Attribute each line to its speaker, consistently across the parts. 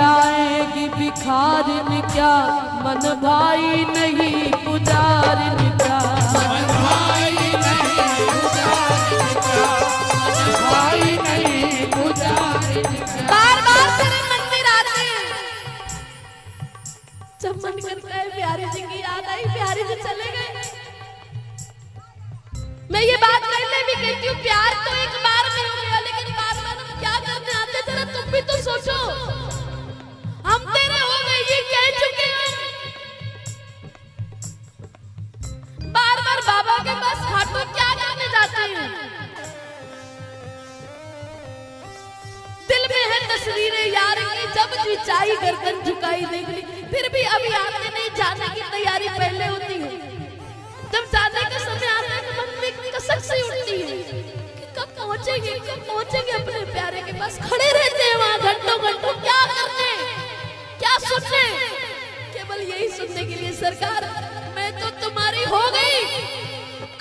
Speaker 1: जाएगी भिखारिन क्या, मन भाई नहीं पुजारिन क्या,
Speaker 2: मन भाई नहीं पुजारिन क्या, मन भाई नहीं पुजारिन क्या।
Speaker 1: बार बार तेरे मंदिर आते जब मन करता है बिहारी जी की याद आई, बिहारी जी चले गए। मैं ये बात पहले भी कहती हूँ, प्यार तो एक बार में हो गया, लेकिन बार बार हम क्या करने आते, जरा तुम भी तो सोचो। हम तेरे हो गए ये कह चुके हैं, बार बार बाबा के पास खाटू क्या करने जाते हैं। दिल में है तस्वीरें यार की, जब जी चाही गर्दन झुकाई देख ली, फिर भी अभी आते नहीं, जाने की तैयारी पहले होती है। जब जाने का समय आता है तो मन में कसक सी उठती है कि कब पहुंचेंगे अपने प्यारे के पास। खड़े रहते हैं वहां घंटों घंटों, क्या करने क्या सुनने, केवल यही सुनने के लिए सरकार मैं तो तुम्हारी हो गई।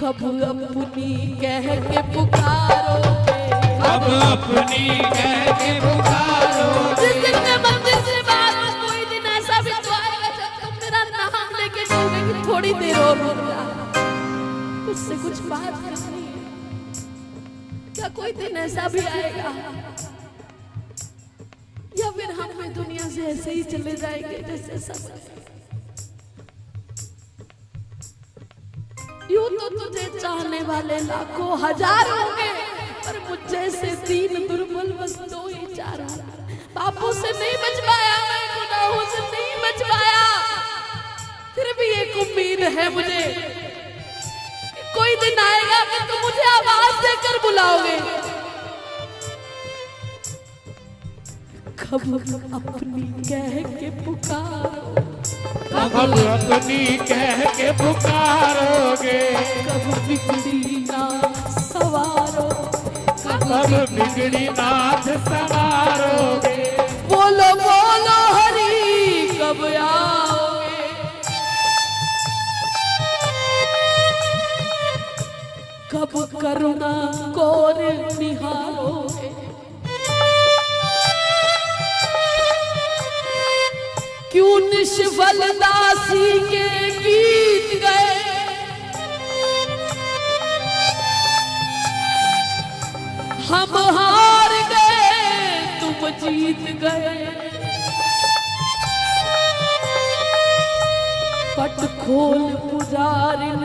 Speaker 1: कब अपनी कह के पुकारोगे,
Speaker 2: अब अपनी कह के पुकारोगे।
Speaker 1: जिस दिन मैं मंदिर से बाहर, कोई दिन ऐसा भी तो आएगा जब तुम मेरा नाम लेके चलोगे कि थोड़ी देर और रुक जा, उससे कुछ बात करनी है। क्या कोई दिन ऐसा भी आएगा, या फिर हम भी दुनिया से ऐसे ही चले जाएंगे जैसे सब। यूं तो तुझे चाहने वाले लाखों हजार होंगे, पर मुझ जैसे दीन दुर्बल बस 2 ही 4। पापों से नहीं बच पाया मैं, गुनाहों से नहीं बच पाया, फिर भी एक उम्मीद है मुझे कि कोई दिन आएगा कि तुम मुझे आवाज देकर बुलाओगे। कब अपनी कह के पुकारो,
Speaker 2: अब अपनी कह के पुकारोगे।
Speaker 1: कब बिगड़ी ना सवारो,
Speaker 2: कब बिगड़ी नाथ सवारोगे।
Speaker 1: बोलो बोलो हरी कब आओगे। कब करुणा कोर निहारोगे। क्यों निष्फल दासी के गीत गए, हम हार गए तुम जीत गए। पट खोल पुजारिन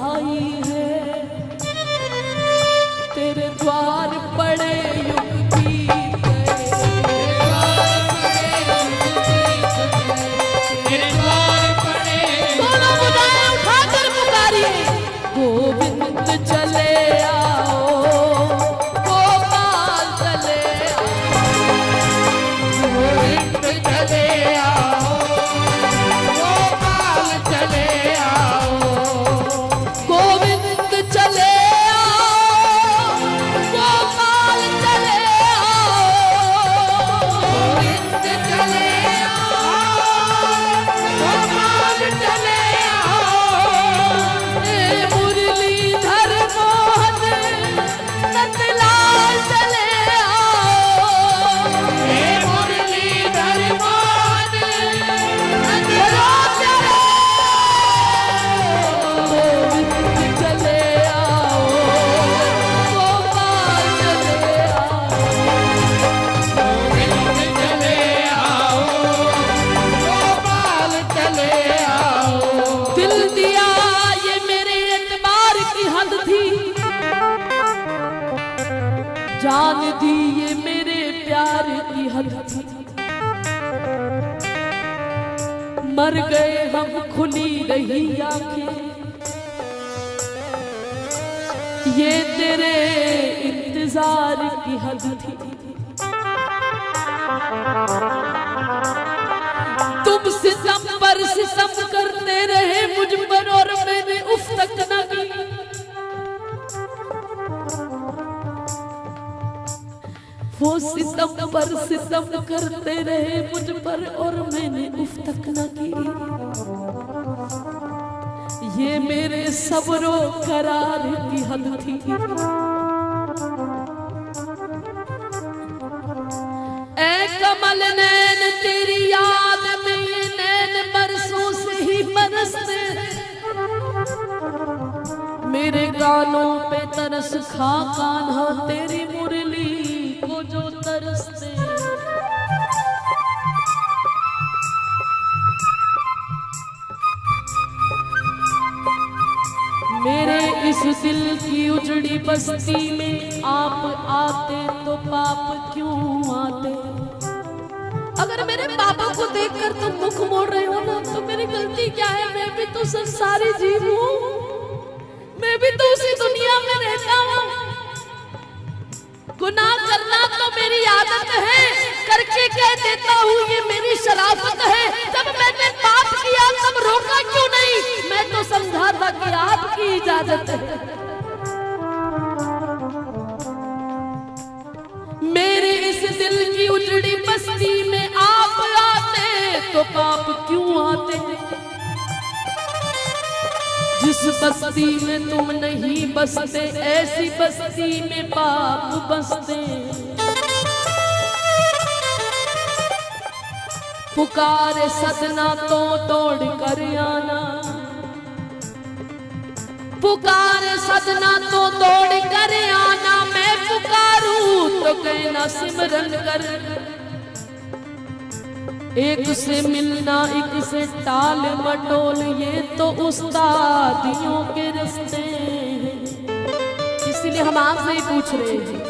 Speaker 1: आई है, तेरे द्वार पड़े युग बीत गए। दोनों बुदाएं उठाकर पुकारिए, गोविंद चले आओ, गोपाल चले आओ,
Speaker 2: गोविंद चले आओ, गोपाल चले आओ।
Speaker 1: गोविंद चले आओ, गोपाल चले आओ,
Speaker 2: गोविंद चले आओ, गोपाल चले आओ।
Speaker 1: ए मुरलीधर मोहन नंदलाल चले आओ,
Speaker 2: हे मुरलीधर मोहन
Speaker 1: नंदलाल चले आओ, गोविंद चले आओ, गोपाल चले आओ।
Speaker 2: गोविंद चले आओ, गोपाल चले आओ।
Speaker 1: दिल दिया ये मेरे एतबार की हद थी, जान दी ये मेरे प्यार की हद थी। मर गए हम खुली रही आंखें, ये तेरे इंतजार की हद थी। तुम सितम पर सितम करते रहे मुझ पर और मैंने उफ तक न की। वो सितम पर सितम करते रहे मुझ पर और मैंने उफ तक न की। ये मेरे सब्रो करार की हद थी। ऐ कमल नैन तेरे गानों पे तरस खा कान्हा तेरी मुरली को जो तरसते। मेरे इस दिल की उजड़ी बस्ती में आप आते तो पाप क्यों आते। अगर मेरे पापा को देखकर तुम मुख मोड़ रहे हो ना तो मेरी गलती क्या है। मैं भी तो संसारी जीव हूँ, मैं भी तो उसी दुनिया में रहता हूँ। गुनाह करना तो मेरी आदत है, करके कह देता हूँ ये मेरी शराफत है। जब मैंने पाप किया तब रोका क्यों नहीं, मैं तो समझा था कि आपकी इजाजत है। मेरे इस दिल की उजड़ी बस्ती में आप आते तो पाप क्यों आते। जिस बस्ती में तुम नहीं बसते ऐसी बस्ती में पाप बसते। पुकारे सदना तो दौड़ कर आना, पुकारे सदना तो दौड़ कर आना। मैं पुकारूं तो कहना सिमरन कर। एक से मिलना एक से टाल मटोल ये तो उस्तादियों के रिश्ते हैं। इसलिए हम आपसे ही पूछ रहे हैं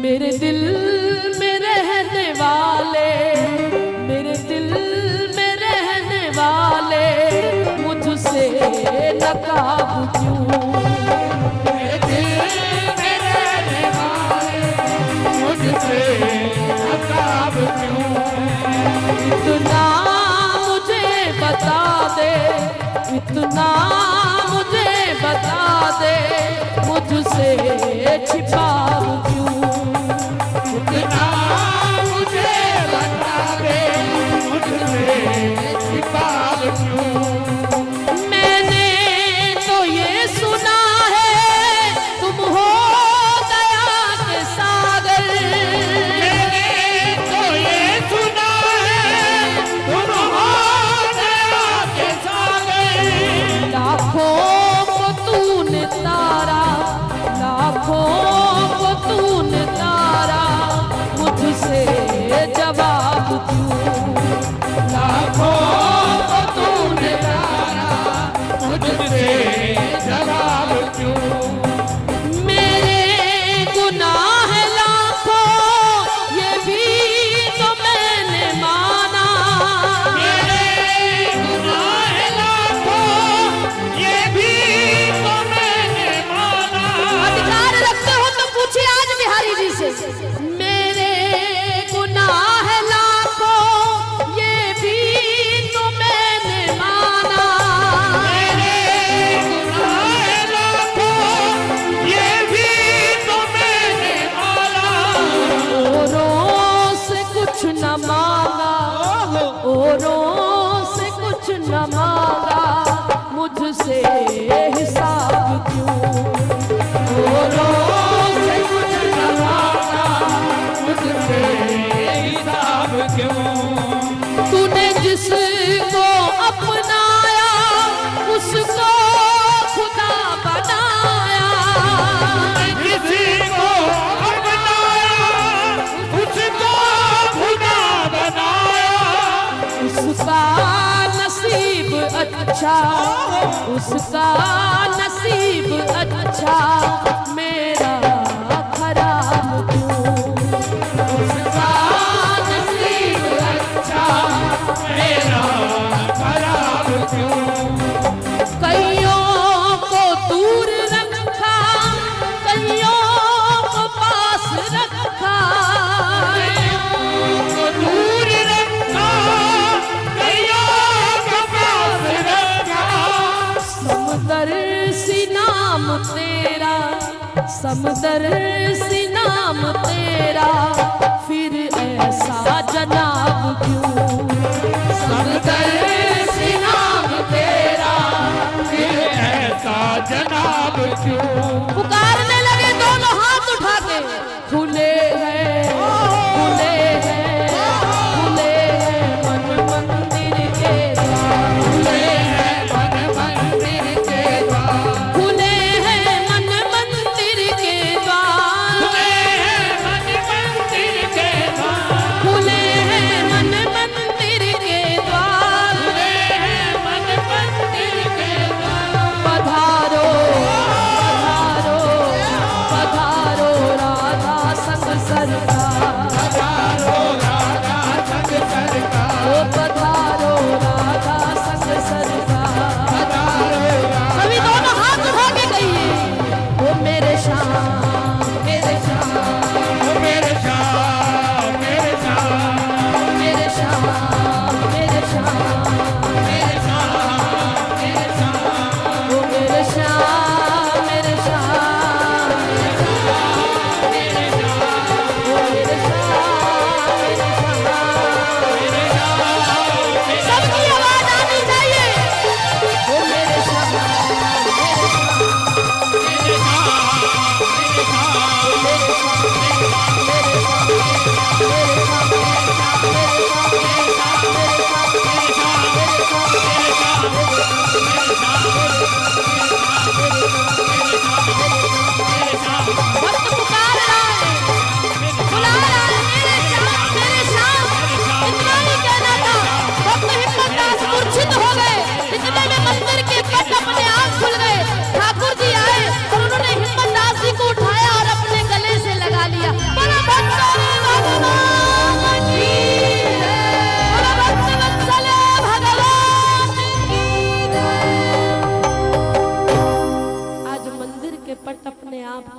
Speaker 1: मेरे दिल में रहने वाले, मेरे दिल में रहने वाले मुझसे नकाब क्यों।
Speaker 2: मेरे दिल में रहने वाले मुझसे नकाब क्यों।
Speaker 1: इतना मुझे बता दे, इतना मुझे बता दे मुझसे छिपाव क्यों।
Speaker 2: इतना मुझे बता दे मुझसे छिपाव क्यों।
Speaker 1: मैंने तो ये सुना है तुम हो दया के सागर।
Speaker 2: मैंने तो ये सुना है तुम हो दया के सागर।
Speaker 1: लाखों को तूने तारा, लाखों को तूने तारा मुझसे जवाब क्यों।
Speaker 2: लाखों को तूने तारा मुझसे जवाब क्यों।
Speaker 1: मेरे गुनाह लाखों ये भी तो मैंने माना।
Speaker 2: मेरे गुनाह लाखों ये भी तो मैंने माना।
Speaker 1: अधिकार रखते हो तो पूछिए आज बिहारी जी से। मेरे गुनाह लाखों ये भी तो मैंने माना।
Speaker 2: मेरे गुनाह लाखों ये भी तो मैंने माना।
Speaker 1: औरों से कुछ न मांगा, औरों से कुछ न मांगा मुझसे हिसाब क्यों। औरों से कुछ न मांगा
Speaker 2: मुझसे हिसाब क्यों।
Speaker 1: तूने जिसको अपनाया उसको खुदा बनाया।
Speaker 2: किसी को अपनाया उसको खुदा बनाया।
Speaker 1: उसका नसीब अच्छा, उसका नसीब अच्छा मेरा खराब क्यों। उसका नसीब अच्छा
Speaker 2: मेरा खराब क्यों।
Speaker 1: कईयों को दूर रखा, कईयों को पास रखा।
Speaker 2: को दूर रखा कईयों को पास रखा।
Speaker 1: समदर्शी नाम तेरा, समदर्शी नाम तेरा फिर ऐसा जनाब क्यों। समदर्शी नाम तेरा
Speaker 2: फिर ऐसा जनाब क्यों।
Speaker 1: पुकारने लगे दोनों हाथ उठा के। खुले हैं, खुले हैं, खुले हैं मन मंदिर के द्वार।
Speaker 2: खुले हैं मन मंदिर के द्वार।
Speaker 1: खुले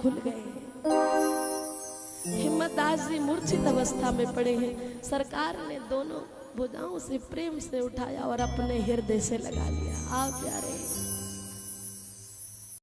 Speaker 1: खुल गए हैं। हिम्मतदास जी मूर्छित अवस्था में पड़े हैं। सरकार ने दोनों भुजाओं से प्रेम से उठाया और अपने हृदय से लगा लिया। आ प्यारे